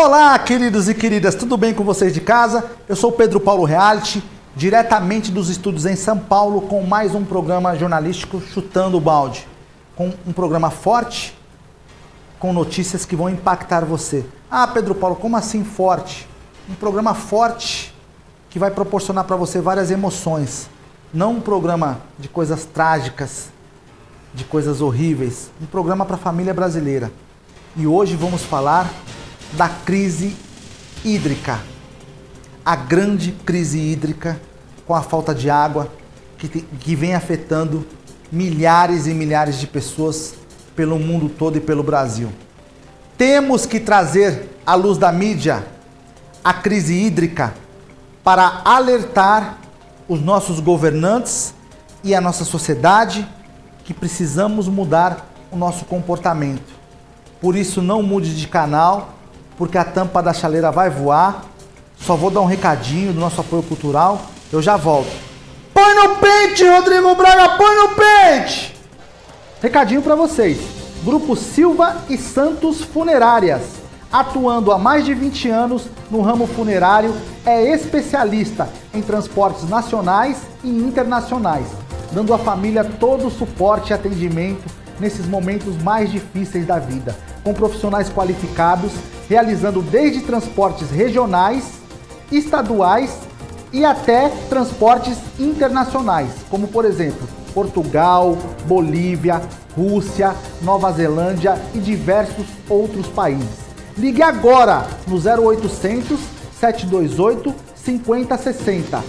Olá, queridos e queridas, tudo bem com vocês de casa? Eu sou o Pedro Paulo Reality, diretamente dos estúdios em São Paulo, com mais um programa jornalístico Chutando o Balde. Com um programa forte, com notícias que vão impactar você. Ah, Pedro Paulo, como assim forte? Um programa forte que vai proporcionar para você várias emoções. Não um programa de coisas trágicas, de coisas horríveis. Um programa para a família brasileira. E hoje vamos falar da crise hídrica. A grande crise hídrica com a falta de água que vem afetando milhares e milhares de pessoas pelo mundo todo e pelo Brasil. Temos que trazer à luz da mídia a crise hídrica para alertar os nossos governantes e a nossa sociedade que precisamos mudar o nosso comportamento. Por isso, não mude de canal, porque a tampa da chaleira vai voar. Só vou dar um recadinho do nosso apoio cultural, eu já volto. Põe no pente, Rodrigo Braga, põe no pente! Recadinho para vocês. Grupo Silva e Santos Funerárias, atuando há mais de 20 anos no ramo funerário, é especialista em transportes nacionais e internacionais, dando à família todo o suporte e atendimento nesses momentos mais difíceis da vida, com profissionais qualificados, realizando desde transportes regionais, estaduais e até transportes internacionais, como por exemplo, Portugal, Bolívia, Rússia, Nova Zelândia e diversos outros países. Ligue agora no 0800 728 5060.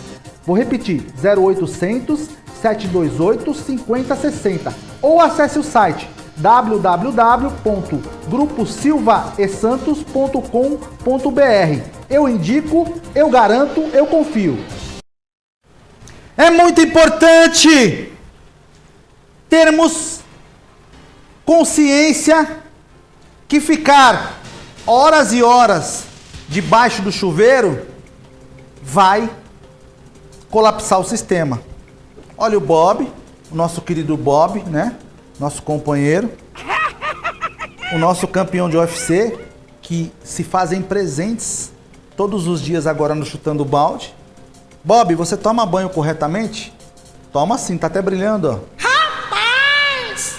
Vou repetir, 0800 728 5060 ou acesse o site www.gruposilvaesantos.com.br. Eu indico, eu garanto, eu confio. É muito importante termos consciência que ficar horas e horas debaixo do chuveiro vai colapsar o sistema. Olha o Bob, o nosso querido Bob, né? Nosso companheiro, o nosso campeão de UFC, que se fazem presentes todos os dias agora no Chutando o Balde. Bob, você toma banho corretamente? Toma sim, tá até brilhando, ó. Rapaz!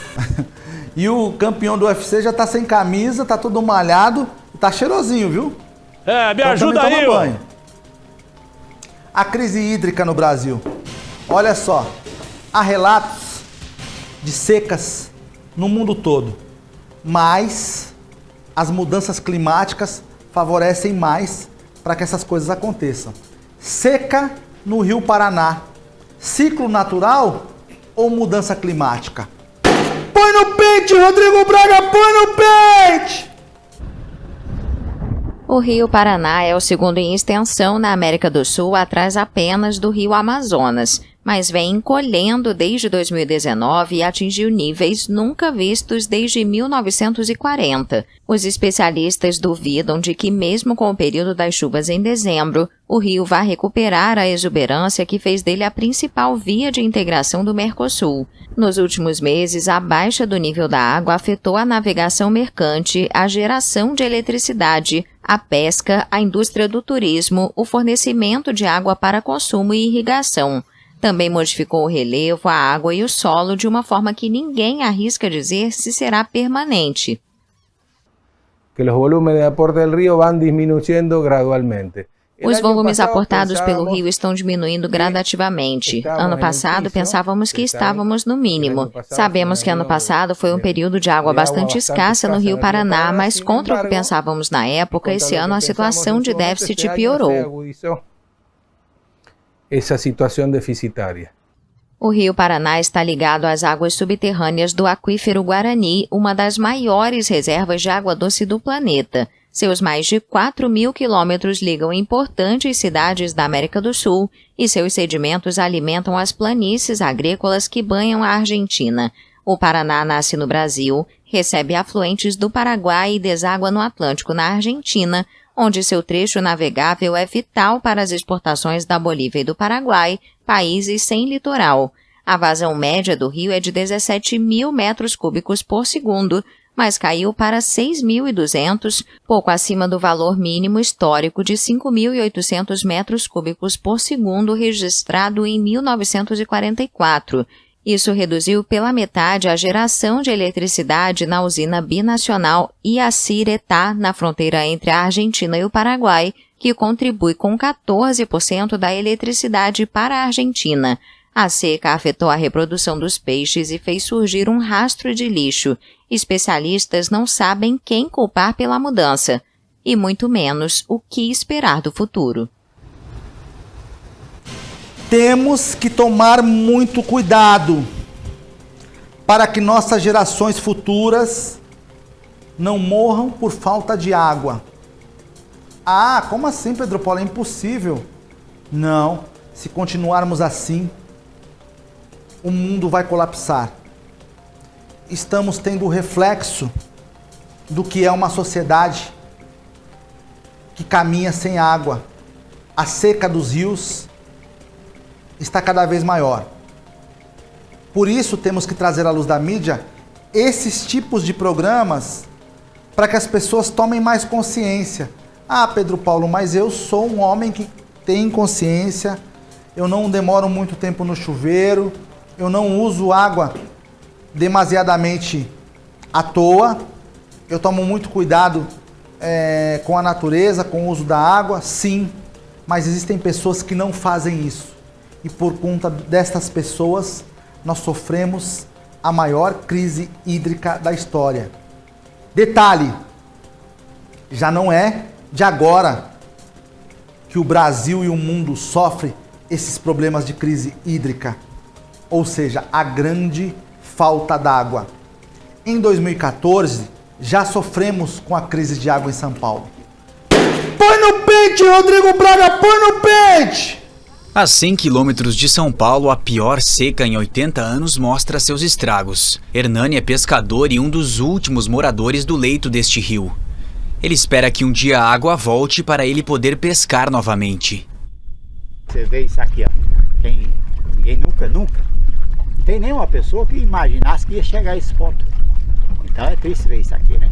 E o campeão do UFC já tá sem camisa, tá todo malhado, tá cheirosinho, viu? É, me então, ajuda aí, ó. Banho. A crise hídrica no Brasil. Olha só, há relatos de secas no mundo todo, mas as mudanças climáticas favorecem mais para que essas coisas aconteçam. Seca no Rio Paraná, ciclo natural ou mudança climática? Põe no pente, Rodrigo Braga, põe no pente! O Rio Paraná é o segundo em extensão na América do Sul, atrás apenas do Rio Amazonas, mas vem encolhendo desde 2019 e atingiu níveis nunca vistos desde 1940. Os especialistas duvidam de que, mesmo com o período das chuvas em dezembro, o rio vai recuperar a exuberância que fez dele a principal via de integração do Mercosul. Nos últimos meses, a baixa do nível da água afetou a navegação mercante, a geração de eletricidade, a pesca, a indústria do turismo, o fornecimento de água para consumo e irrigação. Também modificou o relevo, a água e o solo de uma forma que ninguém arrisca dizer se será permanente. Que os volumes de aporte do rio vão diminuindo gradualmente. Os volumes aportados pelo rio estão diminuindo gradativamente. Ano passado, pensávamos que estávamos no mínimo. Sabemos que ano passado foi um período de água bastante escassa no Rio Paraná, mas contra o que pensávamos na época, esse ano a situação de déficit piorou. Essa situação deficitária. O Rio Paraná está ligado às águas subterrâneas do Aquífero Guarani, uma das maiores reservas de água doce do planeta. Seus mais de 4.000 quilômetros ligam importantes cidades da América do Sul e seus sedimentos alimentam as planícies agrícolas que banham a Argentina. O Paraná nasce no Brasil, recebe afluentes do Paraguai e deságua no Atlântico, na Argentina, onde seu trecho navegável é vital para as exportações da Bolívia e do Paraguai, países sem litoral. A vazão média do rio é de 17.000 metros cúbicos por segundo, mas caiu para 6.200, pouco acima do valor mínimo histórico de 5.800 metros cúbicos por segundo registrado em 1944. Isso reduziu pela metade a geração de eletricidade na usina binacional Yacyretá, na fronteira entre a Argentina e o Paraguai, que contribui com 14% da eletricidade para a Argentina. A seca afetou a reprodução dos peixes e fez surgir um rastro de lixo. Especialistas não sabem quem culpar pela mudança, e muito menos o que esperar do futuro. Temos que tomar muito cuidado para que nossas gerações futuras não morram por falta de água. Ah, como assim, Pedro Paulo? É impossível. Não, se continuarmos assim, o mundo vai colapsar. Estamos tendo o reflexo do que é uma sociedade que caminha sem água. A seca dos rios está cada vez maior. Por isso temos que trazer à luz da mídia esses tipos de programas para que as pessoas tomem mais consciência. Ah, Pedro Paulo, mas eu sou um homem que tem consciência, eu não demoro muito tempo no chuveiro, eu não uso água demasiadamente à toa, eu tomo muito cuidado com a natureza, com o uso da água, sim, mas existem pessoas que não fazem isso. E por conta destas pessoas, nós sofremos a maior crise hídrica da história. Detalhe, já não é de agora que o Brasil e o mundo sofrem esses problemas de crise hídrica, ou seja, a grande falta d'água. Em 2014, já sofremos com a crise de água em São Paulo. Põe no pente, Rodrigo Braga, põe no pente! A 100 quilômetros de São Paulo, a pior seca em 80 anos mostra seus estragos. Hernani é pescador e um dos últimos moradores do leito deste rio. Ele espera que um dia a água volte para ele poder pescar novamente. Você vê isso aqui, ó. Ninguém nunca, tem nenhuma pessoa que imaginasse que ia chegar a esse ponto. Então é triste ver isso aqui, né?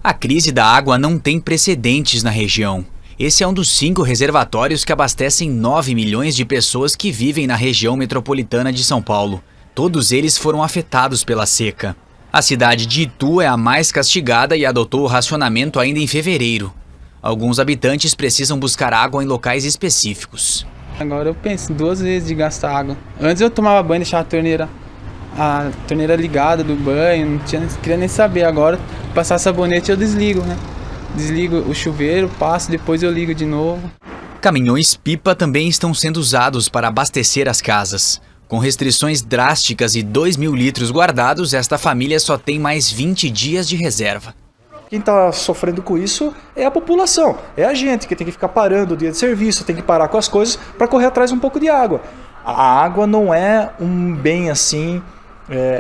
A crise da água não tem precedentes na região. Esse é um dos 5 reservatórios que abastecem 9 milhões de pessoas que vivem na região metropolitana de São Paulo. Todos eles foram afetados pela seca. A cidade de Itu é a mais castigada e adotou o racionamento ainda em fevereiro. Alguns habitantes precisam buscar água em locais específicos. Agora eu penso 2 vezes de gastar água. Antes eu tomava banho e deixava a torneira ligada do banho, não queria nem saber. Agora, passar sabonete eu desligo, né? Desligo o chuveiro, passo, depois eu ligo de novo. Caminhões-pipa também estão sendo usados para abastecer as casas. Com restrições drásticas e 2.000 litros guardados, esta família só tem mais 20 dias de reserva. Quem está sofrendo com isso é a população, é a gente que tem que ficar parando o dia de serviço, tem que parar com as coisas para correr atrás um pouco de água. A água não é um bem assim,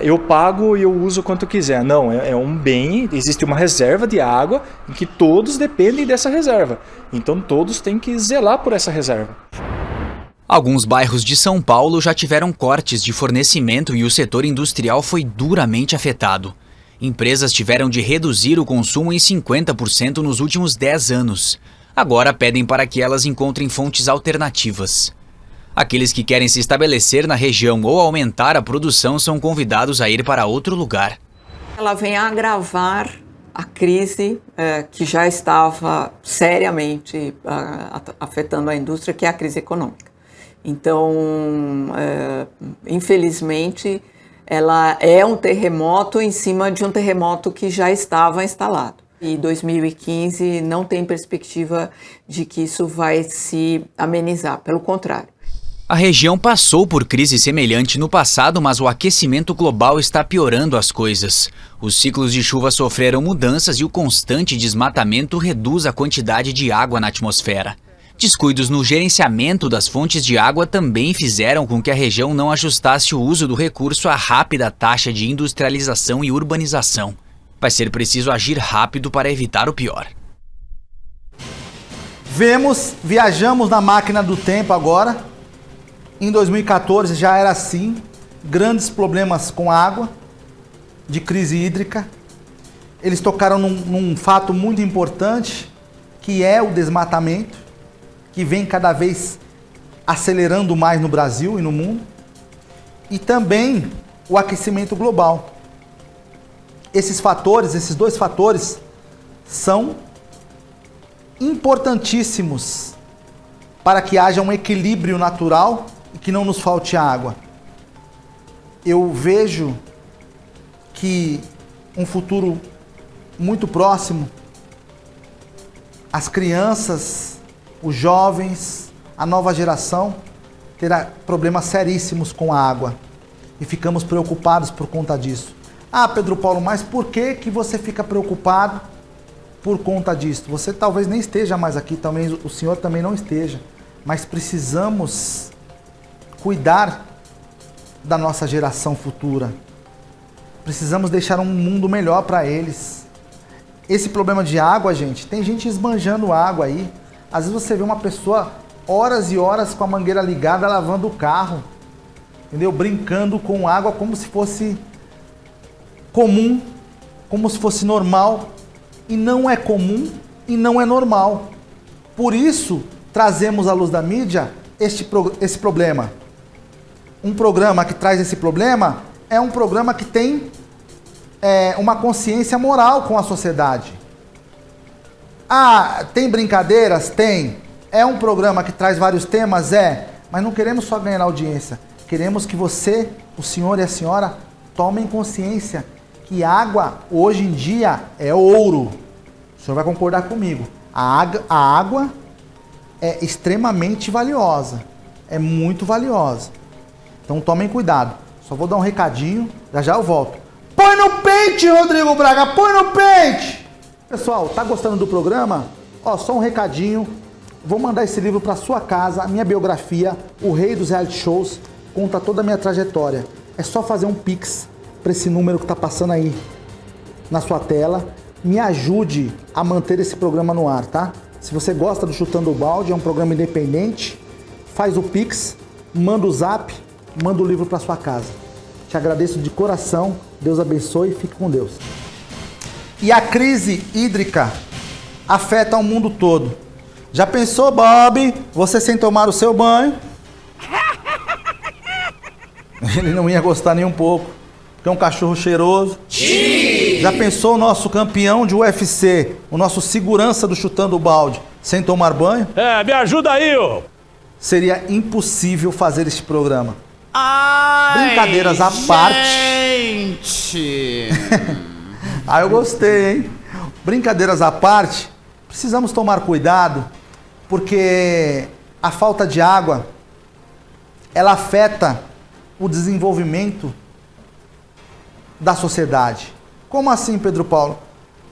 eu pago e eu uso quanto quiser. Não, é um bem, existe uma reserva de água em que todos dependem dessa reserva. Então todos têm que zelar por essa reserva. Alguns bairros de São Paulo já tiveram cortes de fornecimento e o setor industrial foi duramente afetado. Empresas tiveram de reduzir o consumo em 50% nos últimos 10 anos. Agora pedem para que elas encontrem fontes alternativas. Aqueles que querem se estabelecer na região ou aumentar a produção são convidados a ir para outro lugar. Ela vem agravar a crise que já estava seriamente afetando a indústria, que é a crise econômica. Então, infelizmente, ela é um terremoto em cima de um terremoto que já estava instalado. E 2015 não tem perspectiva de que isso vai se amenizar, pelo contrário. A região passou por crise semelhante no passado, mas o aquecimento global está piorando as coisas. Os ciclos de chuva sofreram mudanças e o constante desmatamento reduz a quantidade de água na atmosfera. Descuidos no gerenciamento das fontes de água também fizeram com que a região não ajustasse o uso do recurso à rápida taxa de industrialização e urbanização. Vai ser preciso agir rápido para evitar o pior. Viajamos na máquina do tempo agora. Em 2014 já era assim, grandes problemas com água, de crise hídrica. eles tocaram num fato muito importante, que é o desmatamento, que vem cada vez acelerando mais no Brasil e no mundo, e também o aquecimento global. Esses dois fatores, são importantíssimos para que haja um equilíbrio natural e que não nos falte água. Eu vejo que um futuro muito próximo, as crianças, os jovens, a nova geração terá problemas seríssimos com a água e ficamos preocupados por conta disso. Ah, Pedro Paulo, mas por que você fica preocupado por conta disso? Você talvez nem esteja mais aqui, talvez o senhor também não esteja, mas precisamos cuidar da nossa geração futura. Precisamos deixar um mundo melhor para eles. Esse problema de água, gente, tem gente esbanjando água aí. Às vezes você vê uma pessoa horas e horas com a mangueira ligada, lavando o carro, entendeu? Brincando com água como se fosse comum, como se fosse normal. E não é comum e não é normal. Por isso, trazemos à luz da mídia esse problema. Um programa que traz esse problema é um programa que tem uma consciência moral com a sociedade. Ah, tem brincadeiras? Tem. É um programa que traz vários temas? É. Mas não queremos só ganhar audiência. Queremos que você, o senhor e a senhora, tomem consciência que água, hoje em dia, é ouro. O senhor vai concordar comigo. A água é extremamente valiosa. É muito valiosa. Então tomem cuidado. Só vou dar um recadinho, já eu volto. Põe no pente, Rodrigo Braga, põe no pente! Pessoal, tá gostando do programa? Ó, só um recadinho. Vou mandar esse livro para sua casa, a minha biografia, O Rei dos Reality Shows, conta toda a minha trajetória. É só fazer um Pix para esse número que tá passando aí na sua tela. Me ajude a manter esse programa no ar, tá? Se você gosta do Chutando o Balde, é um programa independente, faz o Pix, manda o zap, manda o livro para sua casa. Te agradeço de coração, Deus abençoe e fique com Deus. E a crise hídrica afeta o mundo todo. Já pensou, Bob, você sem tomar o seu banho? Ele não ia gostar nem um pouco, porque é um cachorro cheiroso. Já pensou o nosso campeão de UFC, o nosso segurança do Chutando o Balde, sem tomar banho? Me ajuda aí, ô! Seria impossível fazer este programa. Ai, brincadeiras à parte. Gente! Ah, eu gostei, hein? Brincadeiras à parte, precisamos tomar cuidado, porque a falta de água, ela afeta o desenvolvimento da sociedade. Como assim, Pedro Paulo?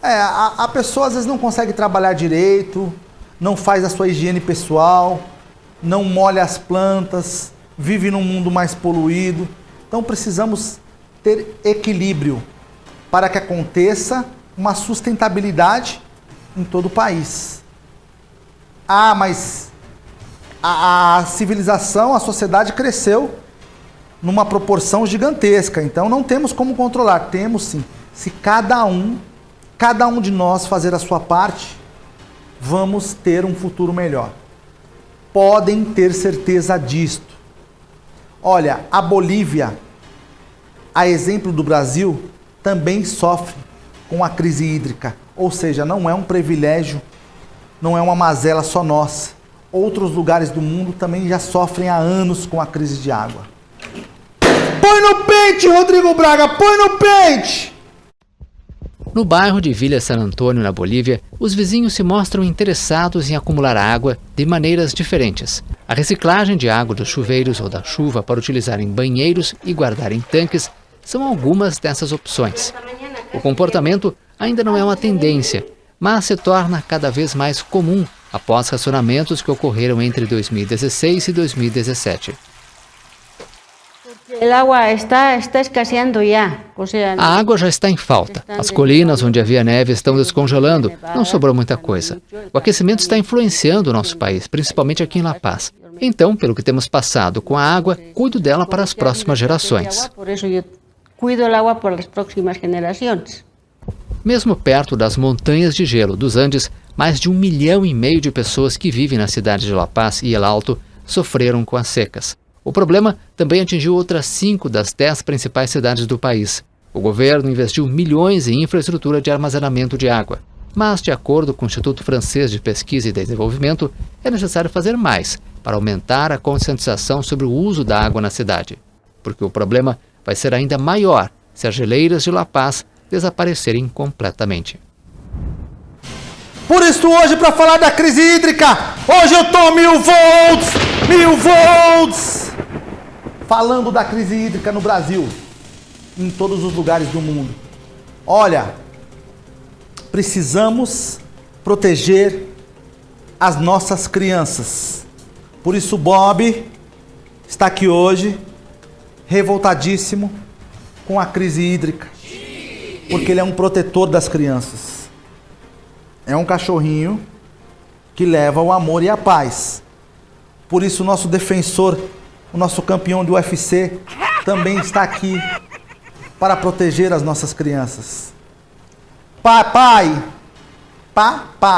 A pessoa às vezes não consegue trabalhar direito, não faz a sua higiene pessoal, não molha as plantas, vive num mundo mais poluído. Então precisamos ter equilíbrio para que aconteça uma sustentabilidade em todo o país. Ah, mas a civilização, a sociedade cresceu numa proporção gigantesca, então não temos como controlar. Temos sim. Se cada um de nós fazer a sua parte, vamos ter um futuro melhor. Podem ter certeza disto. Olha, a Bolívia, a exemplo do Brasil, também sofre com a crise hídrica. Ou seja, não é um privilégio, não é uma mazela só nossa. Outros lugares do mundo também já sofrem há anos com a crise de água. Põe no pente, Rodrigo Braga, põe no pente! No bairro de Villa San Antonio, na Bolívia, os vizinhos se mostram interessados em acumular água de maneiras diferentes. A reciclagem de água dos chuveiros ou da chuva para utilizar em banheiros e guardar em tanques são algumas dessas opções. O comportamento ainda não é uma tendência, mas se torna cada vez mais comum após racionamentos que ocorreram entre 2016 e 2017. A água já está em falta. As colinas onde havia neve estão descongelando. Não sobrou muita coisa. O aquecimento está influenciando o nosso país, principalmente aqui em La Paz. Então, pelo que temos passado com a água, cuido dela para as próximas gerações. Mesmo perto das montanhas de gelo dos Andes, mais de 1,5 milhão de pessoas que vivem na cidade de La Paz e El Alto sofreram com as secas. O problema também atingiu outras 5 das 10 principais cidades do país. O governo investiu milhões em infraestrutura de armazenamento de água. Mas, de acordo com o Instituto Francês de Pesquisa e Desenvolvimento, é necessário fazer mais para aumentar a conscientização sobre o uso da água na cidade. Porque o problema vai ser ainda maior se as geleiras de La Paz desaparecerem completamente. Por isso hoje, para falar da crise hídrica, hoje eu tô 1000 volts! 1000 volts! Falando da crise hídrica no Brasil, em todos os lugares do mundo. Olha, precisamos proteger as nossas crianças. Por isso Bob está aqui hoje, revoltadíssimo com a crise hídrica, porque ele é um protetor das crianças. É um cachorrinho que leva o amor e a paz. Por isso o nosso defensor, o nosso campeão do UFC, também está aqui para proteger as nossas crianças. Papai,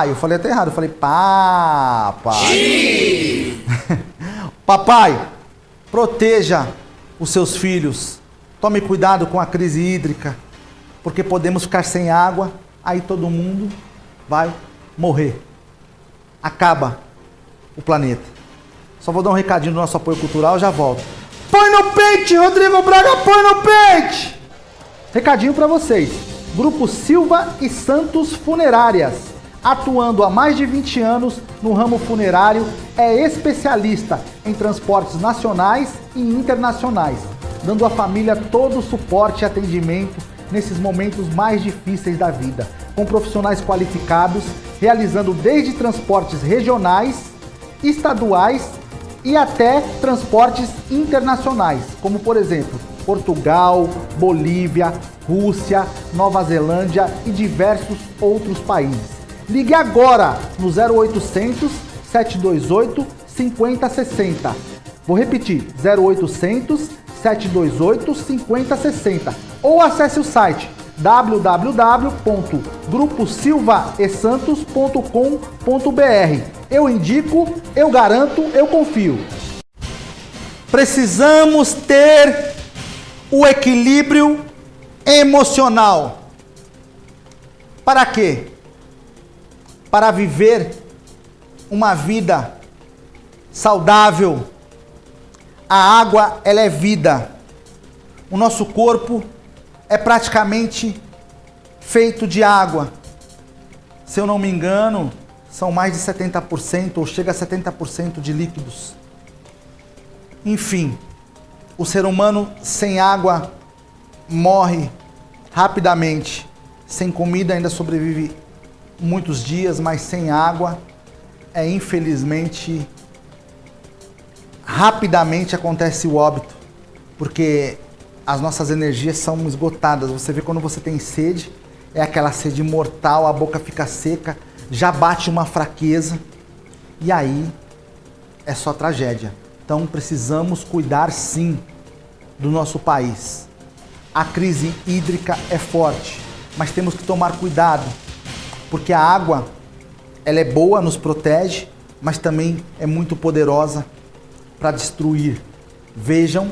eu falei até errado, eu falei papai. Papai, proteja os seus filhos. Tome cuidado com a crise hídrica, porque podemos ficar sem água, aí todo mundo vai morrer. Acaba o planeta. Só vou dar um recadinho do nosso apoio cultural, já volto. Põe no pente, Rodrigo Braga, põe no pente! Recadinho para vocês. Grupo Silva e Santos Funerárias. Atuando há mais de 20 anos no ramo funerário, é especialista em transportes nacionais e internacionais, dando à família todo o suporte e atendimento nesses momentos mais difíceis da vida, com profissionais qualificados, realizando desde transportes regionais, estaduais e até transportes internacionais, como por exemplo, Portugal, Bolívia, Rússia, Nova Zelândia e diversos outros países. Ligue agora no 0800 728 5060. Vou repetir, 0800 728 5060 ou acesse o site www.gruposilvaesantos.com.br. Eu indico, eu garanto, eu confio. Precisamos ter o equilíbrio emocional. Para quê? Para viver uma vida saudável. A água, ela é vida. O nosso corpo é praticamente feito de água. Se eu não me engano, são mais de 70% ou chega a 70% de líquidos. Enfim, o ser humano sem água morre rapidamente. Sem comida ainda sobrevive muitos dias, mas sem água infelizmente rapidamente acontece o óbito, porque as nossas energias são esgotadas. Você vê quando você tem sede, é aquela sede mortal, a boca fica seca, já bate uma fraqueza e aí é só tragédia. Então precisamos cuidar sim do nosso país. A crise hídrica é forte, mas temos que tomar cuidado, porque a água, ela é boa, nos protege, mas também é muito poderosa para destruir. Vejam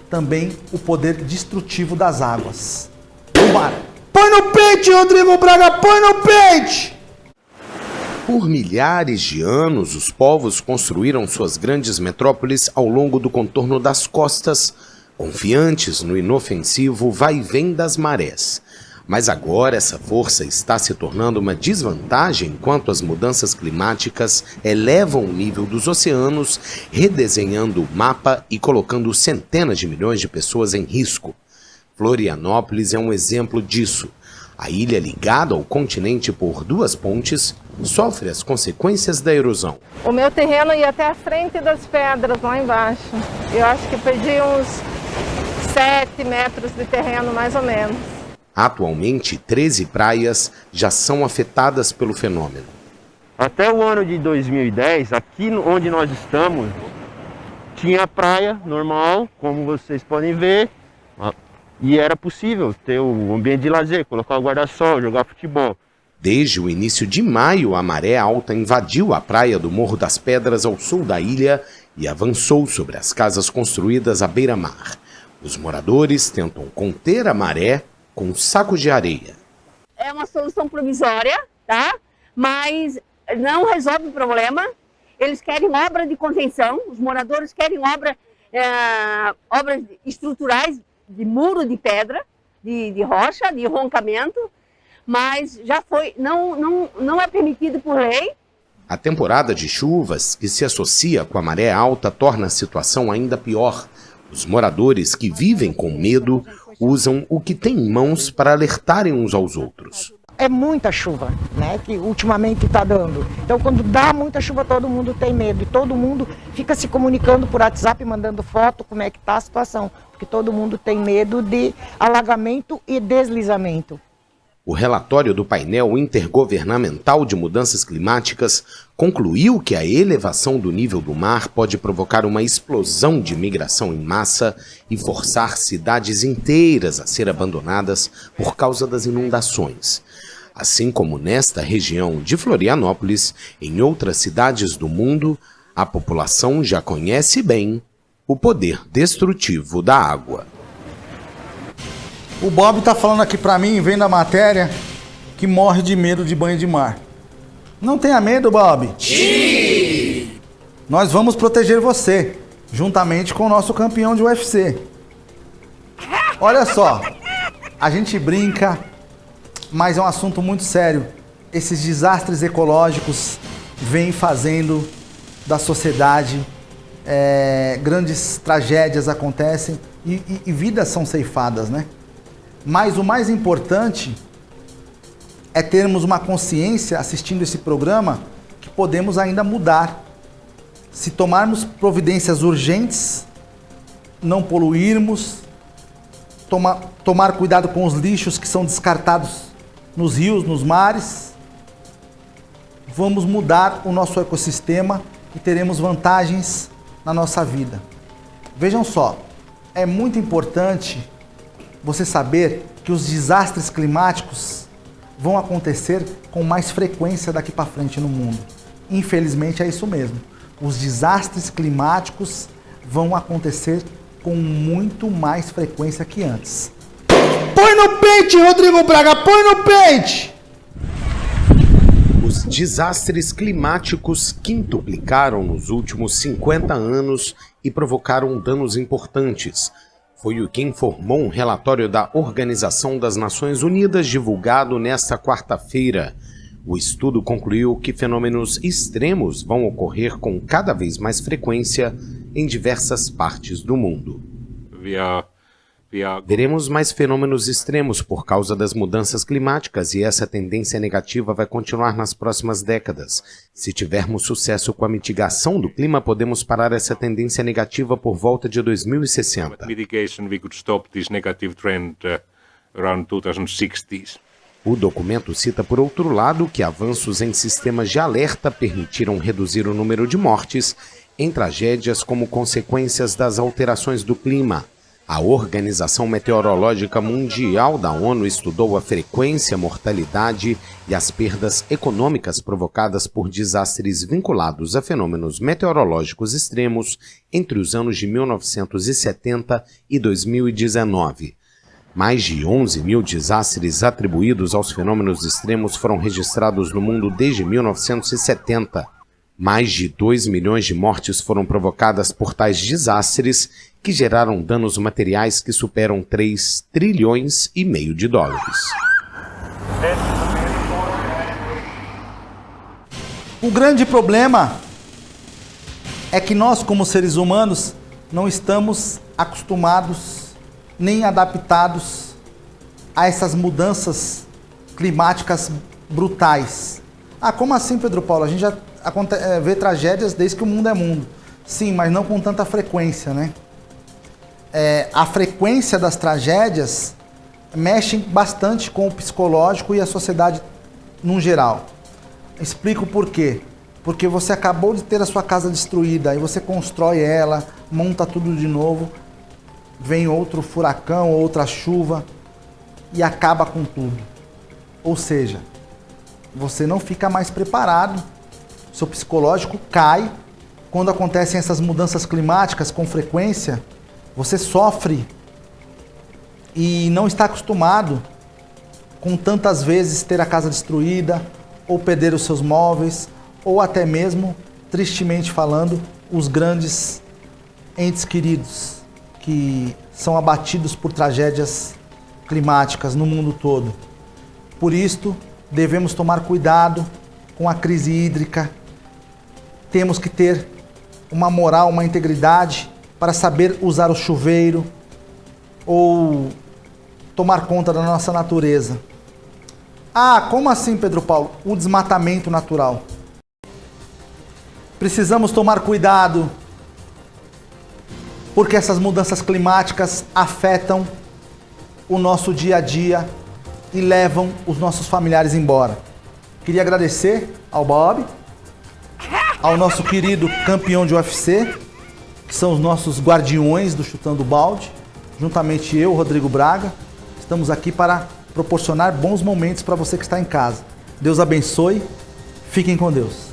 também o poder destrutivo das águas. Vambora! Põe no pente, Rodrigo Braga, põe no pente! Por milhares de anos, os povos construíram suas grandes metrópoles ao longo do contorno das costas, confiantes no inofensivo vai e vem das marés. Mas agora essa força está se tornando uma desvantagem enquanto as mudanças climáticas elevam o nível dos oceanos, redesenhando o mapa e colocando centenas de milhões de pessoas em risco. Florianópolis é um exemplo disso. A ilha ligada ao continente por 2 pontes sofre as consequências da erosão. O meu terreno ia até a frente das pedras lá embaixo. Eu acho que perdi uns 7 metros de terreno mais ou menos. Atualmente, 13 praias já são afetadas pelo fenômeno. Até o ano de 2010, aqui onde nós estamos, tinha praia normal, como vocês podem ver, E era possível ter um ambiente de lazer, colocar o guarda-sol, jogar futebol. Desde o início de maio, a maré alta invadiu a praia do Morro das Pedras ao sul da ilha e avançou sobre as casas construídas à beira-mar. Os moradores tentam conter a maré com sacos de areia. É uma solução provisória, tá? Mas não resolve o problema. Eles querem obra de contenção, os moradores querem obras estruturais de muro de pedra, de rocha, de roncamento, mas já foi, não é permitido por lei. A temporada de chuvas, que se associa com a maré alta, torna a situação ainda pior. Os moradores que vivem com medo usam o que têm em mãos para alertarem uns aos outros. É muita chuva, né, que ultimamente está dando. Então, quando dá muita chuva, todo mundo tem medo. E todo mundo fica se comunicando por WhatsApp, mandando foto, como é que está a situação. Porque todo mundo tem medo de alagamento e deslizamento. O relatório do painel intergovernamental de mudanças climáticas concluiu que a elevação do nível do mar pode provocar uma explosão de migração em massa e forçar cidades inteiras a ser abandonadas por causa das inundações. Assim como nesta região de Florianópolis, em outras cidades do mundo, a população já conhece bem o poder destrutivo da água. O Bob tá falando aqui pra mim, vendo a matéria, que morre de medo de banho de mar. Não tenha medo, Bob. Sim! Nós vamos proteger você, juntamente com o nosso campeão de UFC. Olha só, a gente brinca, mas é um assunto muito sério. Esses desastres ecológicos vêm fazendo da sociedade, grandes tragédias acontecem e vidas são ceifadas, né? Mas o mais importante é termos uma consciência assistindo esse programa que podemos ainda mudar. Se tomarmos providências urgentes, não poluirmos, tomar cuidado com os lixos que são descartados nos rios, nos mares, vamos mudar o nosso ecossistema e teremos vantagens na nossa vida. Vejam só, é muito importante você saber que os desastres climáticos vão acontecer com mais frequência daqui para frente no mundo. Infelizmente é isso mesmo. Os desastres climáticos vão acontecer com muito mais frequência que antes. Põe no pente, Rodrigo Braga, põe no pente! Os desastres climáticos quintuplicaram nos últimos 50 anos e provocaram danos importantes. Foi o que informou um relatório da Organização das Nações Unidas divulgado nesta quarta-feira. O estudo concluiu que fenômenos extremos vão ocorrer com cada vez mais frequência em diversas partes do mundo. Veremos mais fenômenos extremos por causa das mudanças climáticas e essa tendência negativa vai continuar nas próximas décadas. Se tivermos sucesso com a mitigação do clima, podemos parar essa tendência negativa por volta de 2060. O documento cita, por outro lado, que avanços em sistemas de alerta permitiram reduzir o número de mortes em tragédias como consequências das alterações do clima. A Organização Meteorológica Mundial da ONU estudou a frequência, mortalidade e as perdas econômicas provocadas por desastres vinculados a fenômenos meteorológicos extremos entre os anos de 1970 e 2019. Mais de 11 mil desastres atribuídos aos fenômenos extremos foram registrados no mundo desde 1970. Mais de 2 milhões de mortes foram provocadas por tais desastres, que geraram danos materiais que superam 3,5 trilhões de dólares. O grande problema é que nós, como seres humanos, não estamos acostumados nem adaptados a essas mudanças climáticas brutais. Ah, como assim, Pedro Paulo? A gente já vê tragédias desde que o mundo é mundo. Sim, mas não com tanta frequência, né? A frequência das tragédias mexe bastante com o psicológico e a sociedade no geral. Explico por quê. Porque você acabou de ter a sua casa destruída, aí você constrói ela, monta tudo de novo. vem outro furacão, outra chuva e acaba com tudo. Ou seja, você não fica mais preparado, seu psicológico cai. Quando acontecem essas mudanças climáticas com frequência, você sofre e não está acostumado com tantas vezes ter a casa destruída, ou perder os seus móveis, ou até mesmo, tristemente falando, os grandes entes queridos que são abatidos por tragédias climáticas no mundo todo. Por isto, devemos tomar cuidado com a crise hídrica. Temos que ter uma moral, uma integridade para saber usar o chuveiro ou tomar conta da nossa natureza. Ah, como assim, Pedro Paulo? O desmatamento natural. Precisamos tomar cuidado porque essas mudanças climáticas afetam o nosso dia a dia e levam os nossos familiares embora. Queria agradecer ao Bob, ao nosso querido campeão de UFC, que são os nossos guardiões do Chutando Balde, juntamente eu, Rodrigo Braga, estamos aqui para proporcionar bons momentos para você que está em casa. Deus abençoe, fiquem com Deus.